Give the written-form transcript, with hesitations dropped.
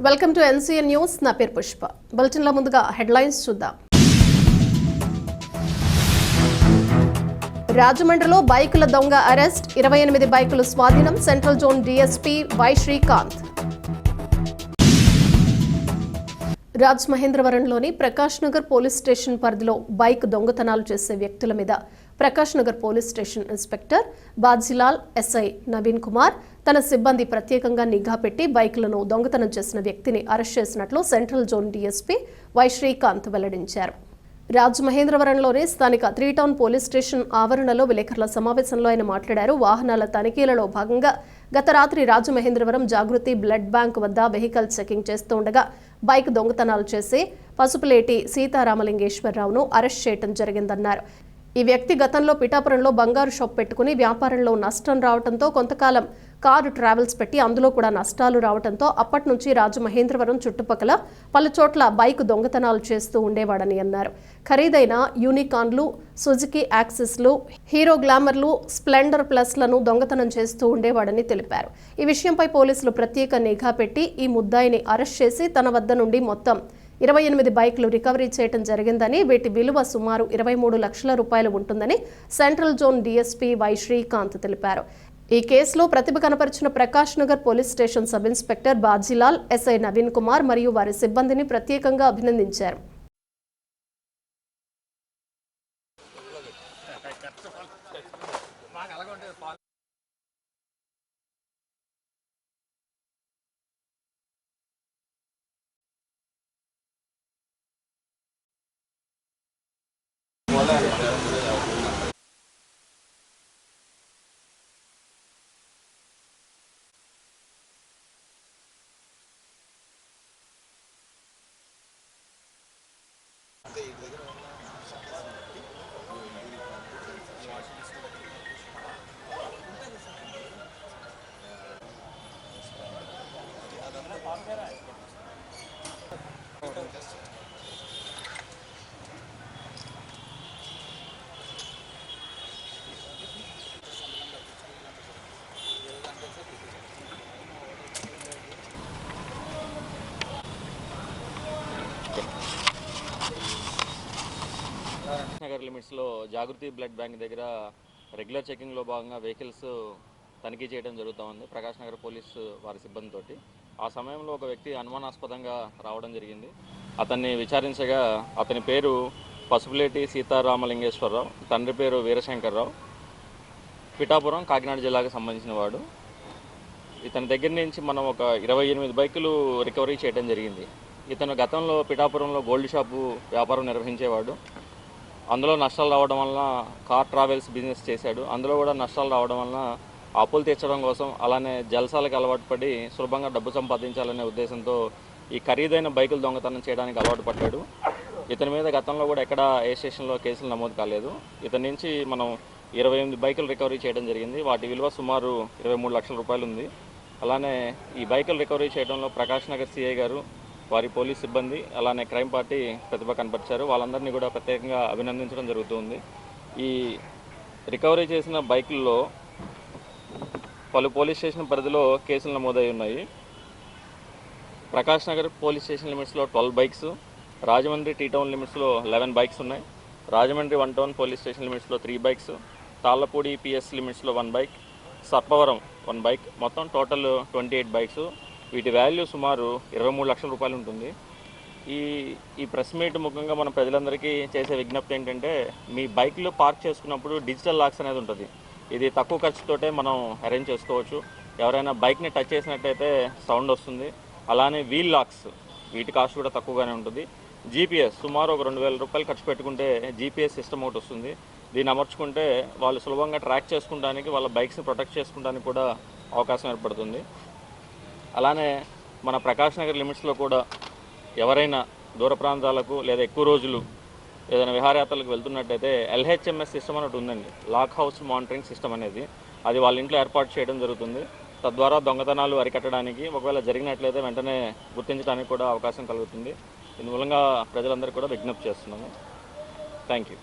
Welcome to NCN news. నా పేరు పుష్ప. బులెటిన్లో ముందుగా హెడ్లైన్స్ చూద్దాం. రాజమండ్రిలో బైకుల దొంగ అరెస్ట్, 28 బైకులు స్వాధీనం. Central zone DSP Y Srikanth. రాజమహేంద్రవరంలోని ప్రకాష్ నగర్ పోలీస్ స్టేషన్ పరిధిలో బైక్ దొంగతనాలు చేసే వ్యక్తుల మీద Prakash Nagar police station inspector Bajilal, SI Naveen Kumar తన సిబ్బంది ప్రత్యేకంగా నిఘా పెట్టి బైకులను దొంగతనం చేసిన వ్యక్తిని అరెస్ట్ చేసినట్లు central zone DSP Y Srikanth వెల్లడించారు. రాజమహేంద్రవరంలోని స్థానిక 3 టౌన్ పోలీస్ స్టేషన్ ఆవరణలో విలేకరుల సమావేశంలో ఆయన మాట్లాడారు. వాహనాల తనిఖీలలో భాగంగా గత రాత్రి రాజమహేంద్రవరం జాగృతి బ్లడ్ బ్యాంక్ వద్ద వెహికల్ చెకింగ్ చేస్తూ ఉండగా బైక్ దొంగతనాలు చేసి పసుపులేటి సీతారామలింగేశ్వరరావును అరెస్ట్ చేయడం జరిగిందన్నారు. ఈ వ్యక్తి గతంలో పిఠాపురంలో బంగారు షాప్ పెట్టుకుని వ్యాపారంలో నష్టం రావడంతో కొంతకాలం కారు ట్రావెల్స్ పెట్టి అందులో కూడా నష్టాలు రావడంతో అప్పటి నుంచి రాజమహేంద్రవరం చుట్టుపక్కల పలు చోట్ల బైక్ దొంగతనాలు చేస్తూ ఉండేవాడని అన్నారు. ఖరీదైన యూనికాన్లు, సుజుకి యాక్సిస్లు, హీరో గ్లామర్లు, స్ప్లెండర్ ప్లస్లను దొంగతనం చేస్తూ ఉండేవాడని తెలిపారు. ఈ విషయంపై పోలీసులు ప్రత్యేక నిఘా పెట్టి ఈ ముద్దాయిని అరెస్ట్ చేసి తన వద్ద నుండి మొత్తం 28 బైకులు రికవరీ చేయడం జరిగిందని, వీటి విలువ సుమారు 23 లక్షల రూపాయలు ఉంటుందని central zone DSP Y Srikanth తెలిపారు. ఈ కేసులో ప్రతిభ కనపరిచిన Prakash Nagar police station sub inspector Bajilal, SI Naveen Kumar మరియు వారి సిబ్బందిని ప్రత్యేకంగా అభినందించారు. నగర్ లిమిట్స్లో జాగృతి బ్లడ్ బ్యాంక్ దగ్గర రెగ్యులర్ చెకింగ్లో భాగంగా వెహికల్స్ తనిఖీ చేయడం జరుగుతూ ఉంది ప్రకాష్ నగర్ పోలీసు వారి సిబ్బందితోటి. ఆ సమయంలో ఒక వ్యక్తి అనుమానాస్పదంగా రావడం జరిగింది. అతన్ని విచారించగా అతని పేరు పసుపులేటి సీతారామలింగేశ్వరరావు, తండ్రి పేరు వీరశంకర్రావు, పిఠాపురం కాకినాడ జిల్లాకు సంబంధించిన వాడు. ఇతని దగ్గర నుంచి మనం ఒక 28 బైకులు రికవరీ చేయడం జరిగింది. ఇతను గతంలో పిఠాపురంలో గోల్డ్ షాపు వ్యాపారం నిర్వహించేవాడు. అందులో నష్టాలు రావడం వలన కార్ ట్రావెల్స్ బిజినెస్ చేశాడు. అందులో కూడా నష్టాలు రావడం వలన అప్పులు తీర్చడం కోసం, అలానే జల్సాలకు అలవాటు పడి సులభంగా డబ్బు సంపాదించాలనే ఉద్దేశంతో ఈ ఖరీదైన బైకులు దొంగతనం చేయడానికి అలవాటు పడ్డాడు. ఇతని మీద గతంలో కూడా ఎక్కడ ఏ స్టేషన్లో కేసులు నమోదు కాలేదు. ఇతని నుంచి మనం 28 బైకులు రికవరీ చేయడం జరిగింది. వాటి విలువ సుమారు 23 లక్షల రూపాయలు ఉంది. అలానే ఈ బైకులు రికవరీ చేయడంలో ప్రకాష్ నగర్ సిఐ గారు, వారి పోలీస్ సిబ్బంది, అలానే క్రైమ్ పార్టీ ప్రతిభ కనపరిచారు. వాళ్ళందరినీ కూడా ప్రత్యేకంగా అభినందించడం జరుగుతుంది. ఈ రికవరీ చేసిన బైకుల్లో పలు పోలీస్ స్టేషన్ పరిధిలో కేసులు నమోదై ఉన్నాయి. ప్రకాష్ నగర్ పోలీస్ స్టేషన్ లిమిట్స్లో 12 బైక్స్, రాజమండ్రి టీ టౌన్ లిమిట్స్లో 11 బైక్స్ ఉన్నాయి. రాజమండ్రి 1 టౌన్ పోలీస్ స్టేషన్ లిమిట్స్లో 3 బైక్స్, తాళ్లపూడి పిఎస్ లిమిట్స్లో 1 బైక్, సర్పవరం 1 బైక్, మొత్తం టోటల్ 28 బైక్స్. వీటి వాల్యూ సుమారు 23 లక్షల రూపాయలు ఉంటుంది. ఈ ప్రెస్ మీట్ ముఖ్యంగా మన ప్రజలందరికీ చేసే విజ్ఞప్తి ఏంటంటే, మీ బైక్లు పార్క్ చేసుకున్నప్పుడు డిజిటల్ లాక్స్ అనేది ఉంటుంది. ఇది తక్కువ ఖర్చుతోటే మనం అరేంజ్ చేసుకోవచ్చు. ఎవరైనా బైక్ని టచ్ చేసినట్టయితే సౌండ్ వస్తుంది. అలానే వీల్ లాక్స్, వీటి కాస్ట్ కూడా తక్కువగానే ఉంటుంది. జీపీఎస్ సుమారు ఒక 2,000 రూపాయలు ఖర్చు పెట్టుకుంటే జీపీఎస్ సిస్టమ్ ఒకటి వస్తుంది. దీన్ని అమర్చుకుంటే వాళ్ళు సులభంగా ట్రాక్ చేసుకోవడానికి, వాళ్ళ బైక్స్ని ప్రొటెక్ట్ చేసుకోవడానికి కూడా అవకాశం ఏర్పడుతుంది. అలానే మన ప్రకాష్ నగర్ లిమిట్స్లో కూడా ఎవరైనా దూర ప్రాంతాలకు లేదా ఎక్కువ రోజులు ఏదైనా విహారయాత్రలకు వెళ్తున్నట్టయితే LHMS సిస్టమ్ అని ఒకటి ఉందండి, లాక్ హౌస్ మానిటరింగ్ సిస్టమ్ అనేది. అది వాళ్ళ ఇంట్లో ఏర్పాటు చేయడం జరుగుతుంది. తద్వారా దొంగతనాలు అరికట్టడానికి, ఒకవేళ జరిగినట్లయితే వెంటనే గుర్తించడానికి కూడా అవకాశం కలుగుతుంది. ఇందు మూలంగా ప్రజలందరికీ కూడా విజ్ఞప్తి చేస్తున్నాము. Thank you.